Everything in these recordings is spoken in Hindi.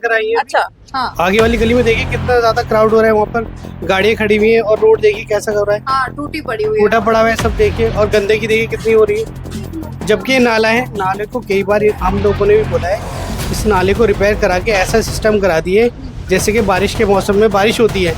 कराई है। अच्छा हाँ आगे वाली गली में देखिए कितना ज्यादा क्राउड हो रहा है, वहाँ पर गाड़ियाँ खड़ी हुई है और रोड देखिए कैसा हो रहा है, हाँ टूटी पड़ी हुई है। टूटा पड़ा हुआ है सब देखिए, और गंदगी देखिए कितनी हो रही है। जबकि ये नाला है, नाले को कई बार हम लोगों ने भी बोला है इस नाले को रिपेयर करा के ऐसा सिस्टम करा दिए जैसे कि बारिश के मौसम में बारिश होती है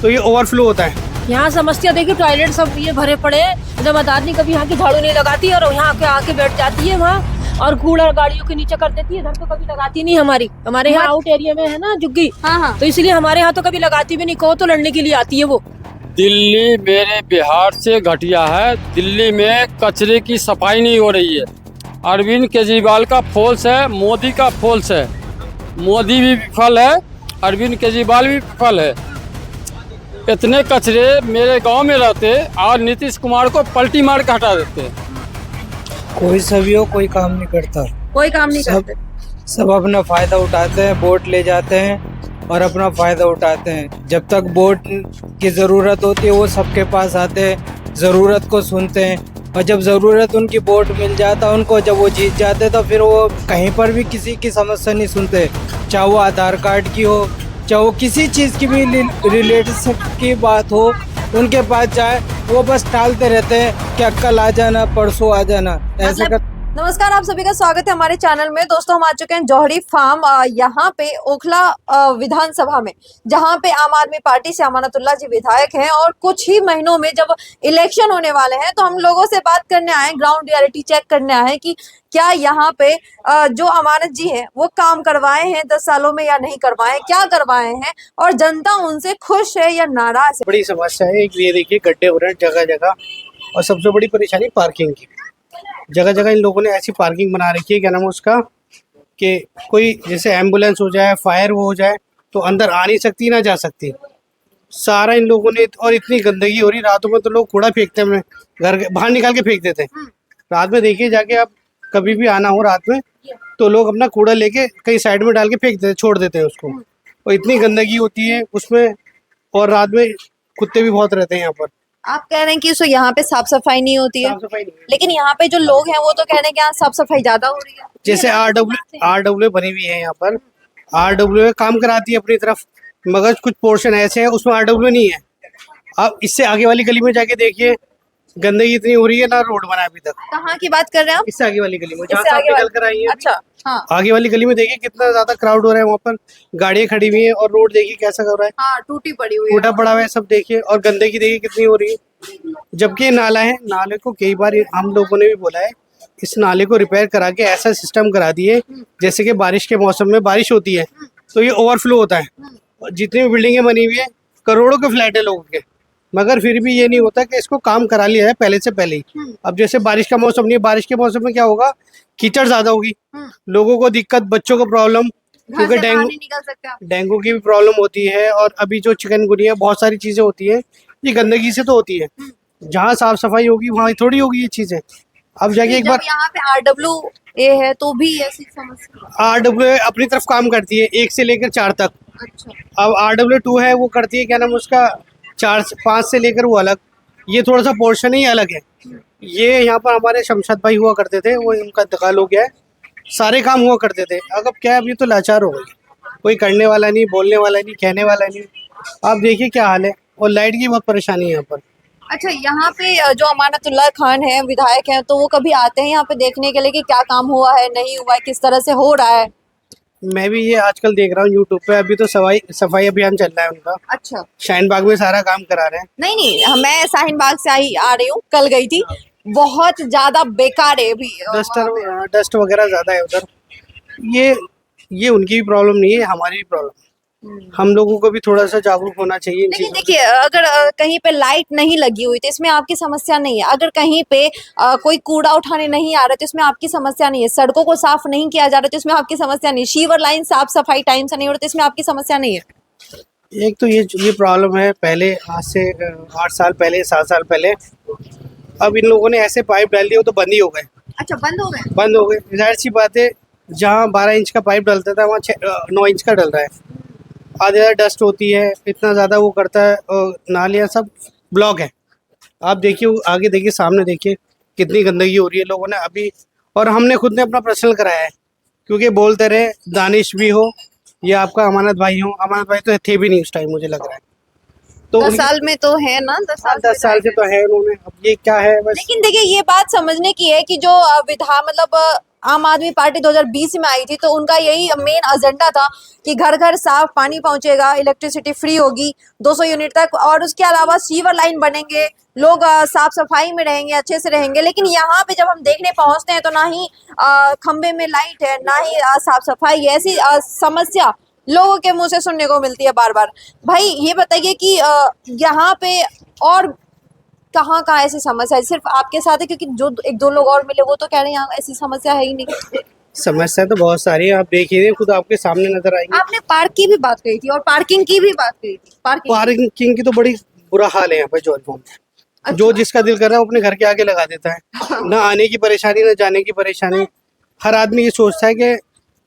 तो ये ओवरफ्लो होता है। यहाँ समस्या देखिए, टॉयलेट सब ये भरे पड़े हैं। जब आदमी कभी यहाँ की झाड़ू नहीं लगाती और यहाँ के आके बैठ जाती है वहाँ, और कूड़ा गाड़ियों के नीचे कर देती है। इधर तो कभी लगाती नहीं हमारे यहाँ आउट एरिया में है ना झुग्गी, हाँ तो इसलिए हमारे यहाँ तो कभी लगाती भी नहीं। कहो तो लड़ने के लिए आती है वो। दिल्ली मेरे बिहार से घटिया है। दिल्ली में कचरे की सफाई नहीं हो रही है। अरविंद केजरीवाल का फॉल्स है, मोदी का फॉल्स है। मोदी भी विफल है, अरविंद केजरीवाल भी विफल है। इतने कचरे मेरे गांव में रहते और नीतीश कुमार को पलटी मार के हटा देते। कोई सभी हो, कोई काम नहीं करता। कोई काम नहीं सब करते। सब अपना फायदा उठाते हैं, वोट ले जाते हैं और अपना फायदा उठाते हैं। जब तक वोट की ज़रूरत होती है वो सबके पास आते हैं, ज़रूरत को सुनते हैं, और जब ज़रूरत उनकी वोट मिल जाता है उनको, जब वो जीत जाते तो फिर वो कहीं पर भी किसी की समस्या नहीं सुनते। चाहे वो आधार कार्ड की हो, चाहे वो किसी चीज़ की भी रिलेटेड की बात हो, उनके पास जाए वो बस टालते रहते हैं क्या कल आ जाना, परसों आ जाना, ऐसा कर। नमस्कार, आप सभी का स्वागत है हमारे चैनल में। दोस्तों, हम आ चुके हैं जौहरी फार्म यहाँ पे ओखला विधानसभा में, जहाँ पे आम आदमी पार्टी से अमानतुल्लाह जी विधायक हैं, और कुछ ही महीनों में जब इलेक्शन होने वाले हैं तो हम लोगों से बात करने आए, ग्राउंड रियलिटी चेक करने आए कि क्या यहाँ पे जो अमानत जी है वो काम करवाए हैं 10 सालों में या नहीं करवाए, क्या करवाए हैं, और जनता उनसे खुश है या नाराज है। बड़ी समस्या है एक, ये देखिए गड्ढे हो रहे हैं जगह जगह, और सबसे बड़ी परेशानी पार्किंग की। जगह जगह इन लोगों ने ऐसी पार्किंग बना रखी है, क्या नाम है उसका, कि कोई जैसे एम्बुलेंस हो जाए, फायर वो हो जाए तो अंदर आ नहीं सकती ना जा सकती। सारा इन लोगों ने, और इतनी गंदगी हो रही, रातों में तो लोग कूड़ा फेंकते हैं, घर के बाहर निकाल के फेंक देते हैं। रात में देखिए जाके, आप कभी भी आना हो रात में तो लोग अपना कूड़ा लेके कहीं साइड में डाल के फेंक देते, छोड़ देते हैं उसको, और इतनी गंदगी होती है उसमें। और रात में कुत्ते भी बहुत रहते हैं यहाँ पर। आप कह रहे हैं कि सो यहाँ पे साफ सफाई नहीं होती है, साफ सफाई नहीं है। लेकिन यहाँ पे जो लोग हैं वो तो कह रहे हैं कि यहाँ साफ सफाई ज्यादा हो रही है। जैसे आरडब्ल्यू बनी हुई है यहाँ पर, आरडब्ल्यू काम कराती है अपनी तरफ, मगर कुछ पोर्शन ऐसे हैं उसमें आरडब्ल्यू नहीं है। अब इससे आगे वाली गली में जाके देखिए, गंदगी इतनी हो रही है, ना रोड बना है अभी तक। कहाँ की बात कर रहे हैं आप? इससे आगे वाली गली में, जहाँ इससे से आप आगे निकल कर आई हैं, अच्छा हाँ आगे वाली गली में देखिए कितना ज्यादा क्राउड हो रहा है, वहाँ पर गाड़ियाँ खड़ी हुई है और रोड देखिए कैसा हो रहा है, हाँ टूटी पड़ी हुई है। टूटा पड़ा हुआ है सब देखिए, और गंदगी देखिए कितनी हो रही है। जबकि ये नाला है, नाले को कई बार हम लोगों ने भी बोला है इस नाले को रिपेयर करा के ऐसा सिस्टम करा दिए जैसे कि बारिश के मौसम में बारिश होती है तो ये ओवरफ्लो होता है। जितनी भी बिल्डिंगें बनी हुई है, करोड़ों के फ्लैट है लोगों के, मगर फिर भी ये नहीं होता कि इसको काम करा लिया है पहले से पहले ही। अब जैसे बारिश का मौसम नहीं है, बारिश के मौसम में क्या होगा, कीचड़ ज्यादा होगी, लोगों को दिक्कत, बच्चों को प्रॉब्लम, क्योंकि डेंगू की भी प्रॉब्लम होती है, और अभी जो चिकनगुनिया, बहुत सारी चीजें होती है, ये गंदगी से तो होती है। जहाँ साफ सफाई होगी वहाँ थोड़ी होगी ये चीजें। अब जाके एक बार, यहाँ पे RWA है तो भी ऐसी समस्या। RWA अपनी तरफ काम करती है 1 से लेकर 4 तक। अच्छा अब RW2 है, वो करती है क्या नाम उसका 4-5 से लेकर वो अलग, ये थोड़ा सा पोर्शन ही अलग है। ये यहाँ पर हमारे शमशाद भाई हुआ करते थे, वो उनका इंतकाल हो गया है, सारे काम हुआ करते थे। अब क्या, अब ये तो लाचार हो गई, कोई करने वाला नहीं, बोलने वाला नहीं, कहने वाला नहीं। आप देखिए क्या हाल है, और लाइट की बहुत परेशानी है यहाँ पर। अच्छा, यहाँ पे जो अमानतुल्लाह खान है विधायक हैं, तो वो कभी आते हैं यहाँ पे देखने के लिए कि क्या काम हुआ है, नहीं हुआ है, किस तरह से हो रहा है? मैं भी ये आजकल देख रहा हूँ यूट्यूब पे, अभी तो सफाई अभियान चल रहा है उनका। अच्छा, शाहीन बाग में सारा काम करा रहे हैं। नहीं, मैं शाहीन बाग से आ रही हूँ, कल गई थी, बहुत ज्यादा बेकार है भी, डस्ट वगैरह ज्यादा है उधर। ये उनकी भी प्रॉब्लम नहीं है, हमारी भी प्रॉब्लम। हम लोगों को भी थोड़ा सा जागरूक होना चाहिए इन लेकिन चीजों से। देखिए, अगर कहीं पे लाइट नहीं लगी हुई तो इसमें आपकी समस्या नहीं है। अगर कहीं पे कोई कूड़ा उठाने नहीं आ रहा तो इसमें आपकी समस्या नहीं है। सड़कों को साफ नहीं किया जा रहा तो इसमें आपकी समस्या नहीं है। सीवर लाइन साफ सफाई टाइम से नहीं हो रही तो इसमें आपकी समस्या नहीं है। एक तो ये प्रॉब्लम है, पहले आज से 8 साल पहले, 7 साल पहले, अब इन लोगों ने ऐसे पाइप डाल दिए वो तो बंद ही हो गए। अच्छा, बंद हो गए। जाहिर सी बात है, जहाँ 12 इंच का पाइप डलता था वहाँ 9 इंच का डल रहा है। आधे ज़्यादा डस्ट होती है, इतना ज़्यादा वो करता है, और नालियाँ सब ब्लॉक है। आप देखिए आगे, देखिए सामने, देखिए कितनी गंदगी हो रही है लोगों ने अभी। और हमने खुद ने अपना पर्सनल कराया है, क्योंकि बोलते रहे दानिश भी हो, या आपका अमानत भाई हो, अमानत भाई तो थे भी नहीं उस टाइम मुझे लग रहा है। तो 10 साल में तो है ना, 10 साल 10 साल से तो है उन्होंने, अब ये क्या है बस। लेकिन देखिए ये बात समझने की है कि जो मतलब आम आदमी पार्टी 2020 में आई थी, तो उनका यही मेन एजेंडा था कि घर घर साफ पानी पहुंचेगा, इलेक्ट्रिसिटी फ्री होगी 200 यूनिट तक, और उसके अलावा सीवर लाइन बनेंगे, लोग साफ सफाई में रहेंगे, अच्छे से रहेंगे। लेकिन यहाँ पे जब हम देखने पहुंचते हैं तो ना ही खंबे में लाइट है, ना ही साफ सफाई, ऐसी समस्या लोगों के मुंह से सुनने को मिलती है बार बार। भाई ये बताइए कि यहाँ पे और कहाँ कहाँ ऐसी समस्या है? सिर्फ आपके साथ है? क्योंकि जो एक दो लोग और मिले वो तो कह रहे हैं यहाँ ऐसी समस्या है ही नहीं। समस्या तो बहुत सारी है, आप देखिए खुद आपके सामने नजर आएंगे। आपने पार्क की भी बात कही थी और पार्किंग की भी बात कही थी। पार्किंग की तो बड़ी बुरा हाल है यहाँ पर जौहरी फार्म में। जो जिसका दिल कर रहा है वो अपने घर के आगे लगा देता है। ना आने की परेशानी, ना जाने की परेशानी। हर आदमी ये सोचता है कि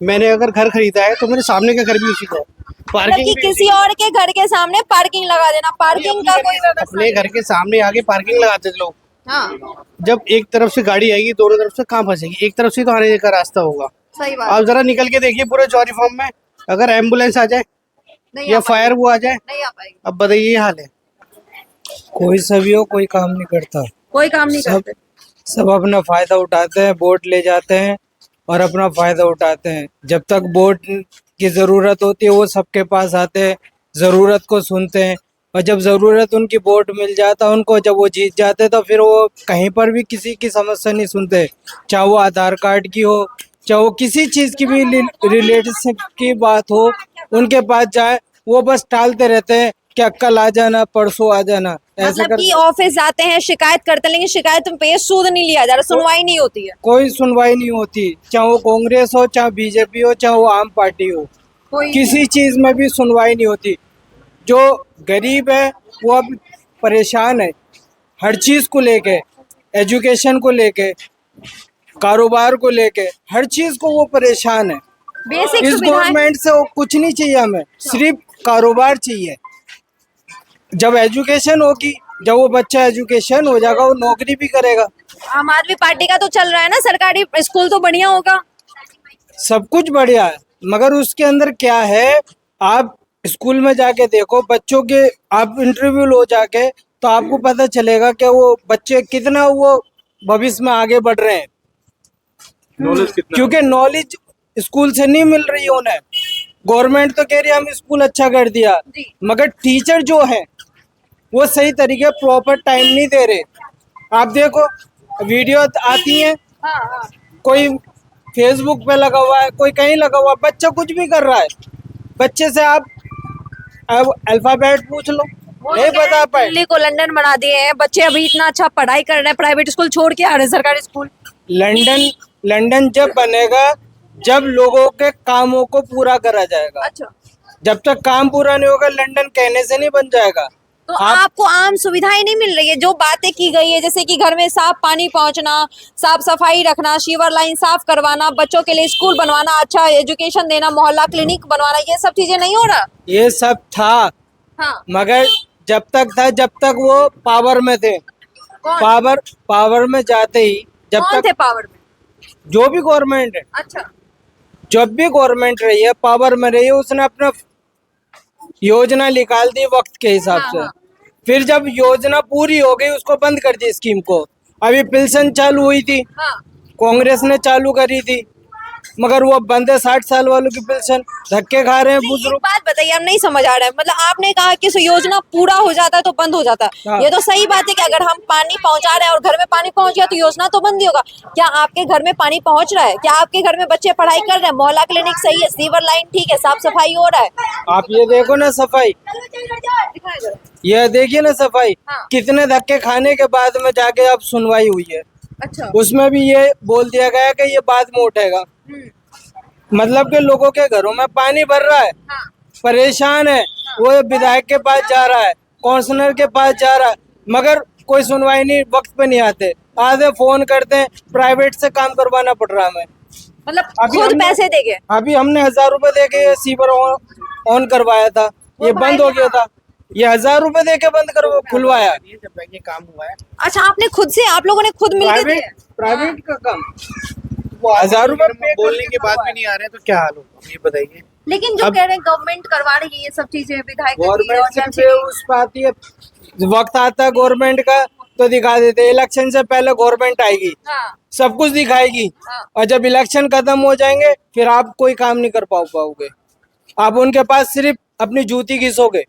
मैंने अगर घर खरीदा है तो मेरे सामने का घर भी उसी का है। मतलब पार्किंग कि किसी और के घर के सामने पार्किंग लगा देना, पार्किंग का कोई व्यवस्था अपने घर के सामने आगे पार्किंग लगाते थे लोग। हाँ जब एक तरफ से गाड़ी आएगी दोनों तरफ से कहाँ फंसेगी? एक तरफ से तो आने का रास्ता होगा। सही बात। आप जरा निकल के देखिए पूरे जौहरी फार्म में, अगर एम्बुलेंस आ जाए नहीं या आ फायर वो आ जाए, नहीं आ पाएगी, अब बताइए ये हाल है। कोई सभी हो, कोई काम नहीं करता। कोई काम नहीं सब करते। सब अपना फायदा उठाते हैं, वोट ले जाते हैं और अपना फायदा उठाते हैं। जब तक वोट की जरूरत होती है वो सबके पास आते हैं, जरूरत को सुनते हैं, और जब जरूरत उनकी वोट मिल जाता उनको, जब वो जीत जाते तो फिर वो कहीं पर भी किसी की समस्या नहीं सुनते। चाहे वो आधार कार्ड की हो, चाहे वो किसी चीज की भी रिलेशनशिप की बात हो, उनके पास जाए वो बस टालते रहते हैं कि कल आ जाना, परसों आ जाना, ऐसे मतलब कि कर ऑफिस जाते हैं, शिकायत करते हैं, लेकिन शिकायत पे सूद नहीं लिया जा रहा, सुनवाई नहीं होती है। कोई सुनवाई नहीं होती। चाहे वो कांग्रेस हो, चाहे बीजेपी हो, चाहे वो आम पार्टी हो, कोई किसी चीज में भी सुनवाई नहीं होती। जो गरीब है वो अब परेशान है हर चीज को लेके, एजुकेशन को लेके, कारोबार को लेके, हर चीज को वो परेशान है। बेसिक इस सुविधाएं। गवर्नमेंट से वो कुछ नहीं चाहिए, हमें सिर्फ कारोबार चाहिए। जब एजुकेशन होगी, जब वो बच्चा एजुकेशन हो जाएगा वो नौकरी भी करेगा। आम आदमी पार्टी का तो चल रहा है ना, सरकारी स्कूल तो बढ़िया होगा। सब कुछ बढ़िया है, मगर उसके अंदर क्या है, आप स्कूल में जाके देखो बच्चों के, आप इंटरव्यू लो जाके तो आपको पता चलेगा कि वो बच्चे कितना वो भविष्य में आगे बढ़ रहे हैं। क्योंकि नॉलेज स्कूल से नहीं मिल रही है उन्हें। गवर्नमेंट तो कह रही है हम स्कूल अच्छा कर दिया, मगर टीचर जो है वो सही तरीके प्रॉपर टाइम नहीं दे रहे। आप देखो वीडियो आती है, कोई फेसबुक पे लगा हुआ है, कोई कहीं लगा हुआ है, बच्चा कुछ भी कर रहा है। बच्चे से आप अब अल्फाबेट पूछ लो, नहीं बता पाए। दिल्ली को लंदन बना दिए हैं, बच्चे अभी इतना अच्छा पढ़ाई कर रहे हैं, प्राइवेट स्कूल छोड़ के आ रहे हैं सरकारी स्कूल। लंदन जब बनेगा जब लोगों के कामों को पूरा करा जाएगा। अच्छा, जब तक काम पूरा नहीं होगा लंदन कहने से नहीं बन जाएगा। तो आपको आम सुविधाएं नहीं मिल रही है जो बातें की गई है, जैसे कि घर में साफ पानी पहुंचना, साफ सफाई रखना, सीवर लाइन साफ करवाना, बच्चों के लिए स्कूल बनवाना, अच्छा एजुकेशन देना, मोहल्ला क्लिनिक बनवाना, ये सब चीजें नहीं हो रहा। ये सब था, हाँ, मगर जब तक वो पावर में थे। कौन पावर में जाते ही जब कौन तक थे पावर में? जो भी गवर्नमेंट है, अच्छा, जब भी गवर्नमेंट रही है, पावर में रही है, उसने अपना योजना निकाल दी वक्त के हिसाब हाँ, से। हाँ। फिर जब योजना पूरी हो गई उसको बंद कर दी स्कीम को। अभी पेंशन चालू हुई थी, हाँ, कांग्रेस ने चालू करी थी, मगर वो बंद है। 60 साल वालों की पेंशन धक्के खा रहे हैं एक बुजुर्ग। बात बताइए, हम नहीं समझ आ रहा है, मतलब आपने कहा कि योजना पूरा हो जाता है तो बंद हो जाता है, हाँ। ये तो सही बात है कि अगर हम पानी पहुंचा रहे हैं और घर में पानी पहुंच गया तो योजना तो बंद ही होगा। क्या आपके घर में पानी पहुंच रहा है? क्या आपके घर में बच्चे पढ़ाई कर रहे हैं? मोहल्ला क्लिनिक सही है, सीवर लाइन ठीक है, साफ सफाई हो रहा है? आप ये देखो ना सफाई, ये देखिए ना सफाई, हाँ। कितने धक्के खाने के बाद में जाके अब सुनवाई हुई है। अच्छा, उसमें भी ये बोल दिया गया कि ये बाद में उठेगा। मतलब कि लोगों के घरों में पानी भर रहा है, हाँ। परेशान है, वो विधायक के पास जा रहा है, काउंसलर के पास जा रहा है, मगर कोई सुनवाई नहीं, वक्त पे नहीं आते। आधे फोन करते हैं, प्राइवेट से काम करवाना पड़ रहा है हमें। मतलब अभी खुद हमने- पैसे देके अभी हमने 1000 रुपए दे के ये सीवर ऑन करवाया था, ये बंद हो गया था। ये 1000 रुपए दे के बंद कर खुलवाया। जब ये काम हुआ है अच्छा, आपने खुद से, आप लोगों ने खुद मिलके दिए? प्राइवेट का काम 1000 रुपए पे बोलने के बाद भी नहीं आ रहे तो क्या हाल होगा ये बताइए। लेकिन जो अब- कह रहे हैं गवर्नमेंट करवा रही है ये सब चीजें, विधायक की और गवर्नमेंट जन सिर्फ उस पे आती है, वक्त आता है गवर्नमेंट का तो दिखा देते हैं। इलेक्शन से पहले गवर्नमेंट आएगी, हाँ सब कुछ दिखाएगी, हाँ। और जब इलेक्शन खत्म हो जाएंगे फिर आप कोई काम नहीं कर पाओगे। आप उनके पास सिर्फ अपनी जूती घिसोगे।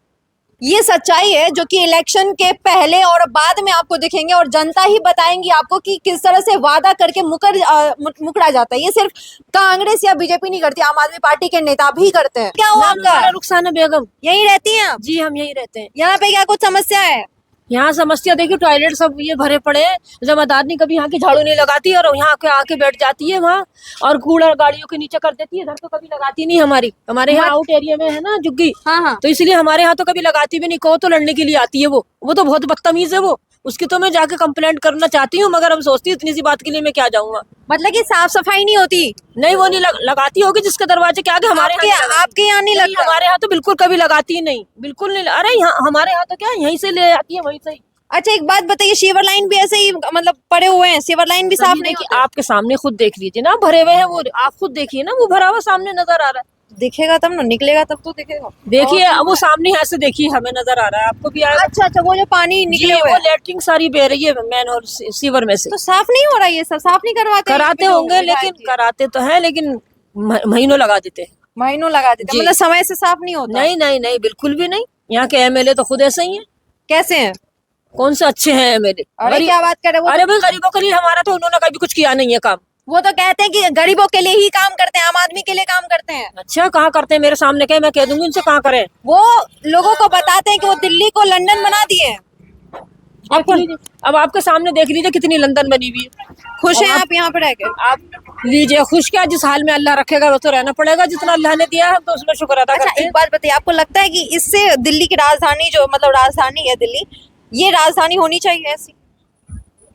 ये सच्चाई है जो कि इलेक्शन के पहले और बाद में आपको दिखेंगे, और जनता ही बताएंगी आपको कि किस तरह से वादा करके मुकरा जाता है। ये सिर्फ कांग्रेस या बीजेपी नहीं करती, आम आदमी पार्टी के नेता भी करते हैं। क्या हुआ हमारा आपका? रुखसाना बेगम। यही रहती हैं आप? जी हम यही रहते हैं। यहाँ पे क्या कुछ समस्या है? यहाँ समस्या देखिए, टॉयलेट सब ये भरे पड़े हैं। जमादारनी कभी यहाँ की झाड़ू नहीं लगाती और यहाँ के आके बैठ जाती है वहाँ, और कूड़ा गाड़ियों के नीचे कर देती है। इधर तो कभी लगाती नहीं हमारे यहाँ आउट एरिया में है ना जुग्गी, हाँ हाँ। तो इसलिए हमारे यहाँ तो कभी लगाती भी नहीं। कहो तो लड़ने के लिए आती है वो तो बहुत बदतमीज है वो। उसकी तो मैं जाके कंप्लेंट करना चाहती हूँ, मगर हम सोचती हूँ इतनी सी बात के लिए मैं क्या जाऊंगा। मतलब कि साफ सफाई नहीं होती? नहीं वो नहीं लगाती होगी जिसके दरवाजे के आगे। हमारे आपके यहाँ नहीं लगता? हमारे यहाँ तो बिल्कुल कभी लगाती ही नहीं, बिल्कुल नहीं। अरे यहाँ हमारे यहाँ तो क्या यहीं से ले आती है, वहीं से ही। अच्छा एक बात बताइए, सीवर लाइन भी ऐसे ही मतलब पड़े हुए हैं? सीवर लाइन भी साफ नहीं देखिए आपके सामने खुद देख लीजिए ना, भरे हुए हैं वो। आप खुद देखिए ना, वो भरा हुआ सामने नजर आ रहा है। दिखेगा तब ना, निकलेगा तब तो दिखेगा। देखिए अब वो सामने यहाँ से देखिए, हमें नजर आ रहा है, आपको भी आएगा। अच्छा अच्छा, वो जो पानी निकले हुए वो हैं, लेटरिन सारी बह रही है मैन और सीवर में से। तो साफ नहीं हो रहा है? ये सब साफ नहीं करवाते? कराते ये जो होंगे, विधायक लेकिन जी कराते तो हैं, लेकिन महीनों लगा देते हैं। महीनों लगा देते हैं, जी। मतलब समय से साफ नहीं होता? नहीं नहीं नहीं, बिल्कुल भी नहीं। यहाँ के एमएलए तो खुद ऐसे ही हैं। कैसे हैं? कौन से अच्छे हैं एमएलए? अरे क्या बात कर रहे हो? अरे भाई गरीबों के लिए हमारा तो उन्होंने कभी कुछ किया नहीं है काम। वो तो कहते हैं कि गरीबों के लिए ही काम करते हैं, आम आदमी के लिए काम करते हैं। अच्छा कहाँ करते हैं? मेरे सामने क्या, मैं कह दूंगी उनसे कहाँ करें। वो लोगों को बताते हैं कि वो दिल्ली को लंदन बना दिए। अब आपके सामने देख लीजिए कितनी लंदन बनी हुई है। खुश हैं आप यहाँ पे रह के? आप लीजिए खुश, क्या जिस हाल में अल्लाह रखेगा वो तो रहना पड़ेगा। जितना अल्लाह ने दिया है तो उसमें शुक्र अदा अच्छा करते एक हैं। बात बताइए, आपको लगता है कि इससे दिल्ली की राजधानी जो मतलब राजधानी है दिल्ली, ये राजधानी होनी चाहिए ऐसी?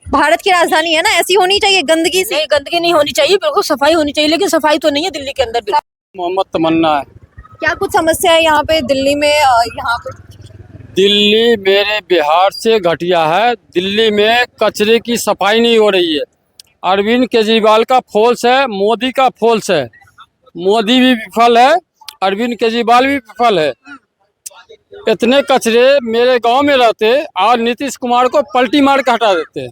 भारत की राजधानी है ना, ऐसी होनी चाहिए गंदगी से? नहीं गंदगी नहीं होनी चाहिए, बिल्कुल सफाई होनी चाहिए, लेकिन सफाई तो नहीं है दिल्ली के अंदर बिल्कुल। मोहम्मद तमन्ना है। क्या कुछ समस्या है यहाँ पे दिल्ली में? यहाँ पे दिल्ली मेरे बिहार से घटिया है। दिल्ली में कचरे की सफाई नहीं हो रही है। अरविंद केजरीवाल का फॉल्स है, मोदी का फॉल्स है। मोदी भी विफल है, अरविंद केजरीवाल भी विफल है। इतने कचरे मेरे गांव में रहते, आज नीतीश कुमार को पलटी मार के हटा देते हैं,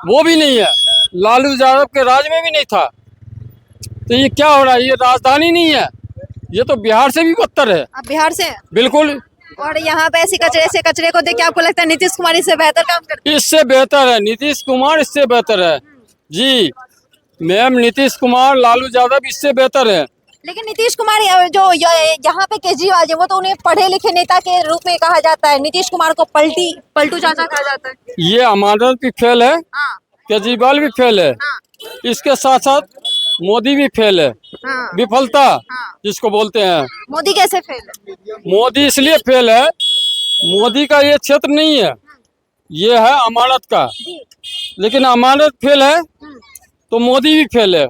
वो भी नहीं है। लालू यादव के राज में भी नहीं था। तो ये क्या हो रहा है? ये राजधानी नहीं है, ये तो बिहार से भी बदतर है। आप बिहार से हैं बिल्कुल, और यहाँ पे ऐसे कचरे को देख के आपको लगता है नीतीश कुमार इससे बेहतर काम करते इससे बेहतर है नीतीश कुमार, इससे बेहतर है जी मैम। नीतीश कुमार, लालू यादव इससे बेहतर है। लेकिन नीतीश कुमार जो यहाँ पे केजरीवाल जी, वो तो उन्हें पढ़े लिखे नेता के रूप में कहा जाता है, नीतीश कुमार को पलटू चाचा कहा जाता है। ये अमानत भी फेल है, हाँ केजरीवाल भी फेल है, हाँ इसके साथ साथ मोदी भी फेल है। हाँ। विफलता हाँ। जिसको बोलते हैं। मोदी कैसे फेल है? मोदी इसलिए फेल है, मोदी का ये क्षेत्र नहीं है, ये है अमानत का। लेकिन अमानत फेल है तो मोदी भी फेल है।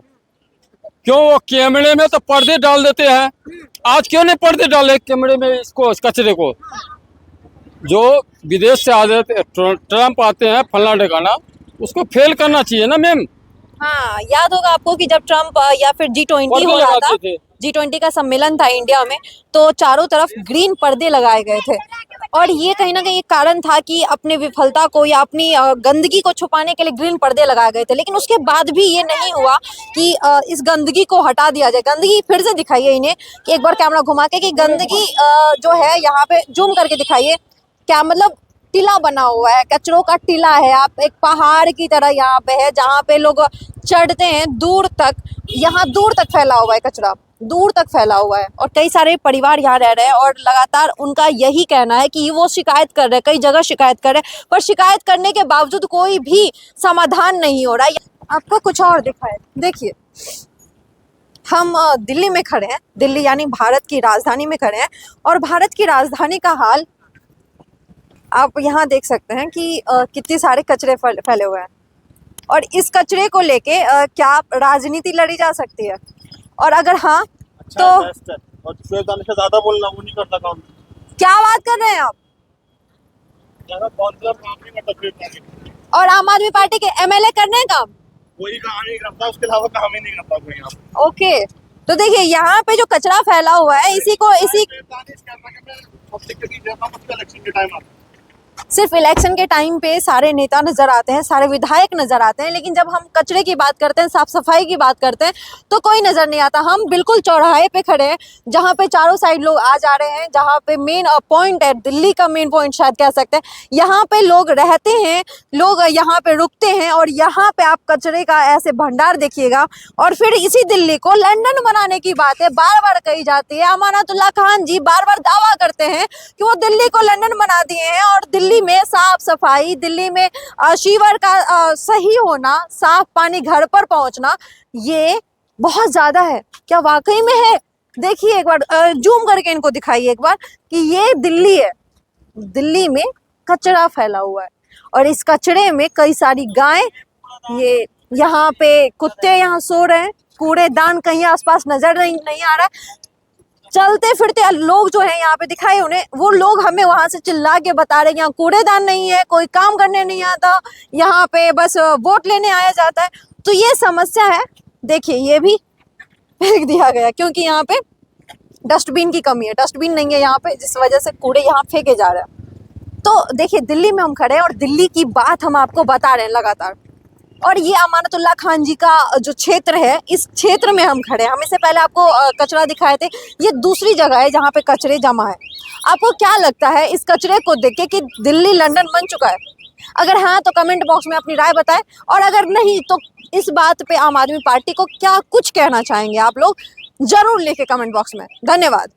क्यों? वो कैमरे में तो पर्दे डाल देते हैं। आज क्यों नहीं पर्दे डाले कैमरे में इसको, इस कचरे को? जो विदेश से आ जाते, ट्रम्प आते हैं फलना ढकाना, उसको फेल करना चाहिए ना मैम। हाँ याद होगा आपको कि जब ट्रम्प या फिर G20 पर्दे हो रहा था, लगाते थे। G20 का सम्मेलन था इंडिया में, तो चारों तरफ ग्रीन पर्दे लगाए गए थे। और ये कहीं ना कहीं एक कारण था कि अपने विफलता को या अपनी गंदगी को छुपाने के लिए ग्रीन पर्दे लगाए गए थे। लेकिन उसके बाद भी ये नहीं हुआ कि इस गंदगी को हटा दिया जाए। गंदगी फिर से दिखाइए इन्हें कि एक बार कैमरा घुमा के कि गंदगी जो है यहाँ पे जूम करके दिखाइए। क्या मतलब टीला बना हुआ है, कचरों का टीला है। आप एक पहाड़ की तरह यहाँ पे है जहाँ पे लोग चढ़ते हैं दूर तक, यहाँ दूर तक फैला हुआ है कचरा, दूर तक फैला हुआ है। और कई सारे परिवार यहाँ रह रहे हैं और लगातार उनका यही कहना है कि वो शिकायत कर रहे हैं, कई जगह शिकायत कर रहे हैं, पर शिकायत करने के बावजूद कोई भी समाधान नहीं हो रहा है। आपको कुछ और दिखाए, देखिए हम दिल्ली में खड़े हैं, दिल्ली यानी भारत की राजधानी में खड़े हैं, और भारत की राजधानी का हाल आप यहाँ देख सकते हैं कि कितने सारे कचरे फैले हुए हैं। और इस कचरे को लेके क्या राजनीति लड़ी जा सकती है? और अगर हाँ अच्छा तो बेस्ट है। और शुएब दानिश से ज्यादा बोलना, वो नहीं करता काम। क्या बात कर रहे हैं आप? ज्यादा काउंसलर काम नहीं करता शुएब दानिश। और आम आदमी पार्टी के MLA कर रहे हैं काम? कोई काम नहीं करता, उसके अलावा काम ही नहीं करता कोई यहाँ। ओके, तो देखिए यहाँ पे जो कचरा फैला हुआ है इसी इलेक्शन के टाइम आता सिर्फ इलेक्शन के टाइम पे सारे नेता नजर आते हैं, सारे विधायक नजर आते हैं, लेकिन जब हम कचरे की बात करते हैं, साफ सफाई की बात करते हैं तो कोई नजर नहीं आता। हम बिल्कुल चौराहे पे खड़े हैं जहाँ पे चारों साइड लोग आ जा रहे हैं, जहाँ पे मेन पॉइंट है, दिल्ली का मेन पॉइंट शायद कह सकते हैं। यहाँ पे लोग रहते हैं, लोग यहाँ पे रुकते हैं और यहाँ पे आप कचरे का ऐसे भंडार देखिएगा। और फिर इसी दिल्ली को लंदन बनाने की बातें बार बार कही जाती है। अमानतुल्लाह खान जी बार बार दावा करते हैं कि वो दिल्ली को लंदन बना दिए हैं और दिल्ली में साफ सफाई, दिल्ली में सीवर का सही होना, साफ पानी घर पर पहुंचना, ये बहुत ज्यादा है। क्या वाकई में है? देखिए एक बार जूम करके इनको दिखाइए एक बार कि ये दिल्ली है, दिल्ली में कचरा फैला हुआ है और इस कचरे में कई सारी गाय, ये यहाँ पे कुत्ते यहाँ सो रहे हैं, कूड़ेदान कहीं आसपास नजर नहीं आ रहा है। चलते फिरते लोग जो है यहाँ पे दिखाए उन्हें, वो लोग हमें वहां से चिल्ला के बता रहे हैं यहाँ कूड़ेदान नहीं है, कोई काम करने नहीं आता, यहाँ पे बस वोट लेने आया जाता है। तो ये समस्या है। देखिए ये भी फेंक दिया गया क्योंकि यहाँ पे डस्टबिन की कमी है, डस्टबिन नहीं है यहाँ पे, जिस वजह से कूड़े यहाँ फेंके जा रहे हैं। तो देखिए दिल्ली में हम खड़े हैं और दिल्ली की बात हम आपको बता रहे हैं लगातार। और ये अमानतुल्लाह खान जी का जो क्षेत्र है, इस क्षेत्र में हम खड़े हैं। हम इससे पहले आपको कचरा दिखाए थे, ये दूसरी जगह है जहाँ पे कचरे जमा है। आपको क्या लगता है इस कचरे को देख के कि दिल्ली लंदन बन चुका है? अगर हाँ तो कमेंट बॉक्स में अपनी राय बताएं, और अगर नहीं तो इस बात पे आम आदमी पार्टी को क्या कुछ कहना चाहेंगे आप लोग, जरूर लिखे कमेंट बॉक्स में। धन्यवाद।